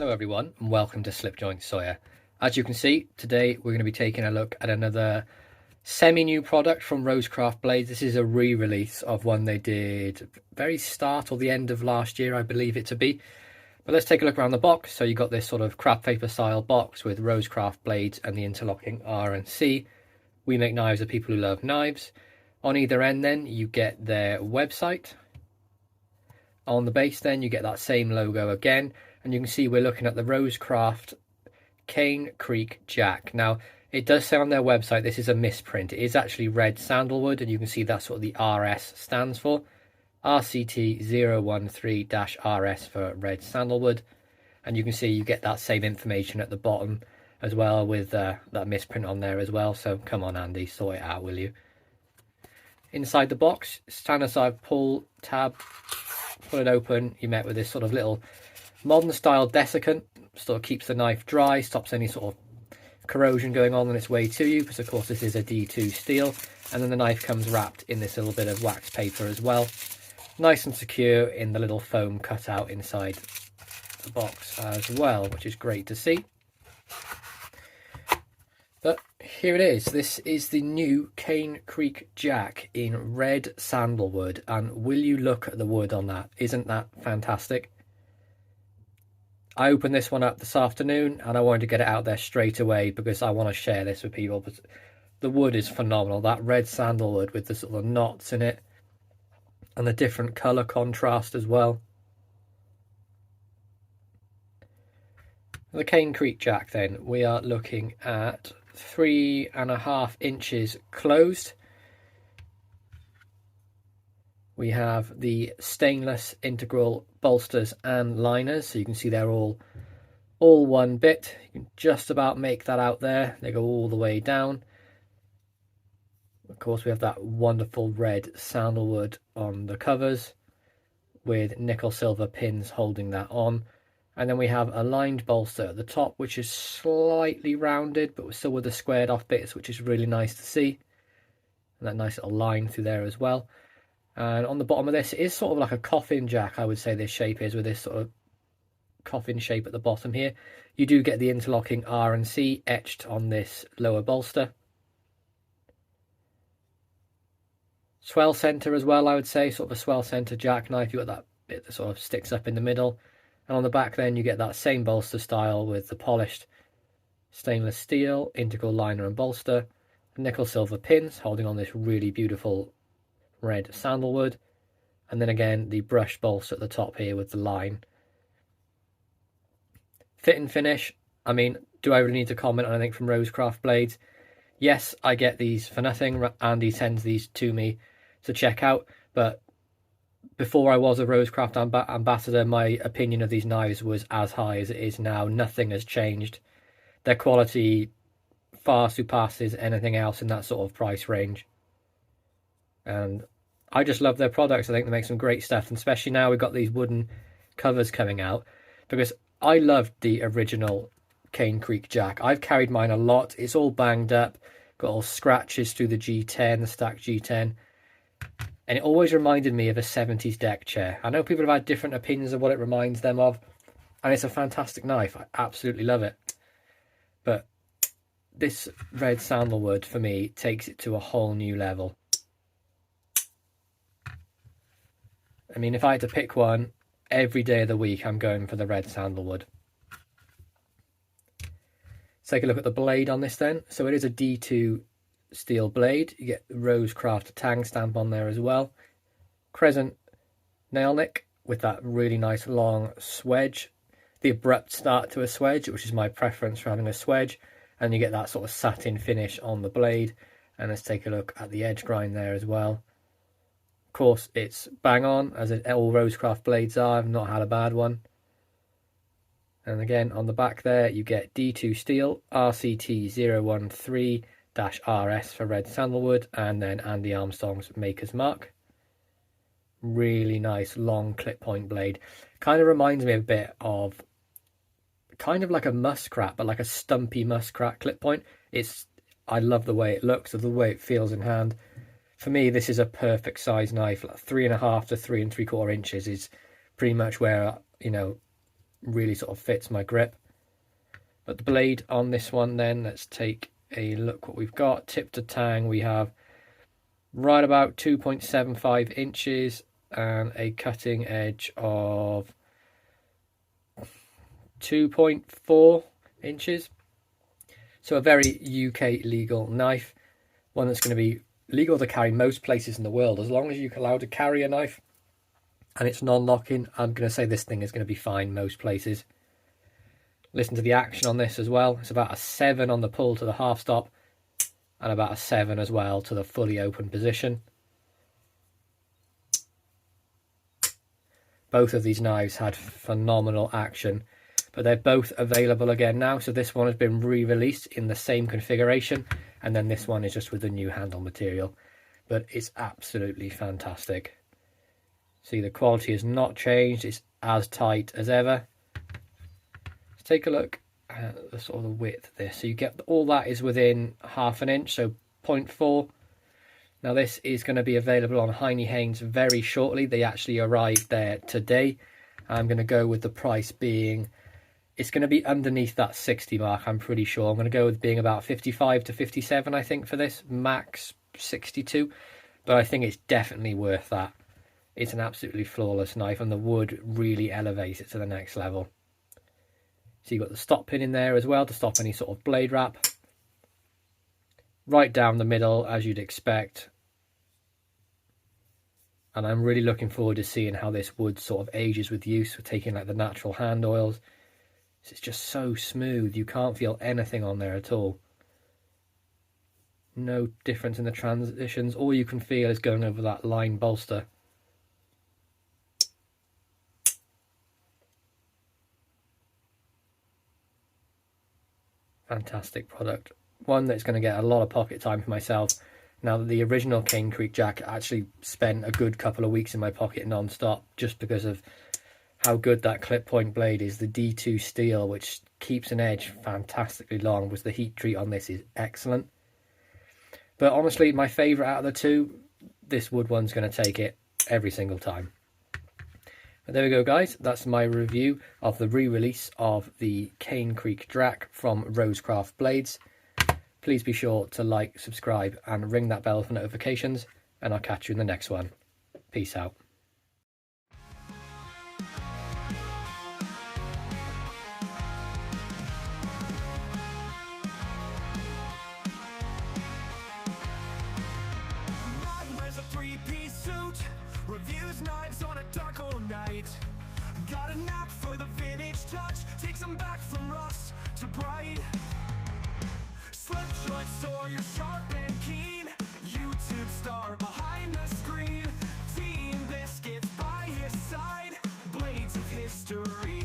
Hello everyone and welcome to Slipjoint Sawyer. As you can see, today we're going to be taking a look at another semi-new product from RoseCraft blades. This is a re-release of one they did very start or the end of last year, I believe it to be. But let's take a look around the box. So you got this sort of crap paper style box with RoseCraft blades and the interlocking R and C. We make knives for people who love knives. On either end then you get their website. On the base then you get that same logo again. And you can see we're looking at the RoseCraft Cane Creek Jack. Now, it does say on their website this is a misprint. It is actually red sandalwood, and you can see that's what the RS stands for. RCT013-RS for red sandalwood. And you can see you get that same information at the bottom as well with that misprint on there as well. So come on, Andy, sort it out, will you? Inside the box, standard size pull tab, pull it open. You met with this sort of little modern style desiccant, sort of keeps the knife dry, stops any sort of corrosion going on its way to you, because of course this is a D2 steel. And then the knife comes wrapped in this little bit of wax paper as well. Nice and secure in the little foam cutout inside the box as well, which is great to see. But here it is. This is the new Cane Creek Jack in red sandalwood. And will you look at the wood on that? Isn't that fantastic? I opened this one up this afternoon and I wanted to get it out there straight away because I want to share this with people. But the wood is phenomenal. That red sandalwood with the sort of knots in it and the different colour contrast as well. The Cane Creek Jack then, we are looking at 3.5 inches closed. We have the stainless integral bolsters and liners, so you can see they're all one bit. You can just about make that out there. They go all the way down. Of course, we have that wonderful red sandalwood on the covers with nickel silver pins holding that on. And then we have a lined bolster at the top, which is slightly rounded, but still with the squared off bits, which is really nice to see. And that nice little line through there as well. And on the bottom of this, it is sort of like a coffin jack, I would say this shape is, with this sort of coffin shape at the bottom here. You do get the interlocking R and C etched on this lower bolster. Swell centre as well, I would say, sort of a swell centre jackknife. You've got that bit that sort of sticks up in the middle. And on the back then, you get that same bolster style with the polished stainless steel, integral liner and bolster, nickel silver pins holding on this really beautiful red sandalwood, and then again the brushed bolster at the top here with the line. Fit and finish, I mean, do I really need to comment on anything from RoseCraft blades? Yes, I get these for nothing. Andy sends these to me to check out, but before I was a RoseCraft ambassador, my opinion of these knives was as high as it is now. Nothing has changed. Their quality far surpasses anything else in that sort of price range. And I just love their products. I think they make some great stuff, and especially now we've got these wooden covers coming out, because I loved the original Cane Creek Jack. I've carried mine a lot. It's all banged up, got all scratches through the G10, the stacked G10, and it always reminded me of a 70s deck chair. I know people have had different opinions of what it reminds them of, and it's a fantastic knife. I absolutely love it. But this red sandalwood, for me, takes it to a whole new level. I mean, if I had to pick one, every day of the week, I'm going for the red sandalwood. Let's take a look at the blade on this then. So it is a D2 steel blade. You get the RoseCraft tang stamp on there as well. Crescent nail nick with that really nice long swedge. The abrupt start to a swedge, which is my preference for having a swedge. And you get that sort of satin finish on the blade. And let's take a look at the edge grind there as well. Of course, it's bang on, as all RoseCraft blades are. I've not had a bad one. And again, on the back there, you get D2 steel, RCT013-RS for red sandalwood, and then Andy Armstrong's Maker's Mark. Really nice, long clip point blade. Kind of reminds me a bit of, kind of like a muskrat, but like a stumpy muskrat clip point. I love the way it looks, the way it feels in hand. For me, this is a perfect size knife. Like 3.5 to 3 3/4 inches is pretty much where, you know, really sort of fits my grip. But the blade on this one then, let's take a look what we've got. Tip to tang, we have right about 2.75 inches and a cutting edge of 2.4 inches. So a very UK legal knife, one that's going to be legal to carry most places in the world. As long as you're allowed to carry a knife and it's non-locking, I'm going to say this thing is going to be fine most places. Listen to the action on this as well. It's about a 7 on the pull to the half stop and about a 7 as well to the fully open position. Both of these knives had phenomenal action, but they're both available again now. So this one has been re-released in the same configuration, and then this one is just with the new handle material. But it's absolutely fantastic. See, the quality has not changed. It's as tight as ever. Take a look at the sort of the width of this. So you get all that is within ½ an inch, so 0.4. Now this is going to be available on Heine Haynes very shortly. They actually arrived there today. I'm going to go with the price being, it's going to be underneath that 60 mark, I'm pretty sure. I'm going to go with being about 55 to 57, I think, for this, max 62. But I think it's definitely worth that. It's an absolutely flawless knife, and the wood really elevates it to the next level. So you've got the stop pin in there as well to stop any sort of blade wrap. Right down the middle, as you'd expect. And I'm really looking forward to seeing how this wood sort of ages with use. We're taking like the natural hand oils. It's just so smooth. You can't feel anything on there at all. No difference in the transitions. All you can feel is going over that line bolster. Fantastic product. One that's going to get a lot of pocket time for myself. Now that the original Cane Creek Jack actually spent a good couple of weeks in my pocket non-stop, just because of how good that clip point blade is. The D2 steel, which keeps an edge fantastically long, was the heat treat on this is excellent. But honestly, my favourite out of the two, this wood one's going to take it every single time. But there we go, guys. That's my review of the re-release of the Cane Creek Drac from RoseCraft Blades. Please be sure to like, subscribe, and ring that bell for notifications, and I'll catch you in the next one. Peace out. Reviews knives on a dark old night. Got a knack for the vintage touch. Takes them back from rust to bright. Slipjoint Sawyer, sharp and keen. YouTube star behind the screen. Team Biscuits by his side. Blades of history.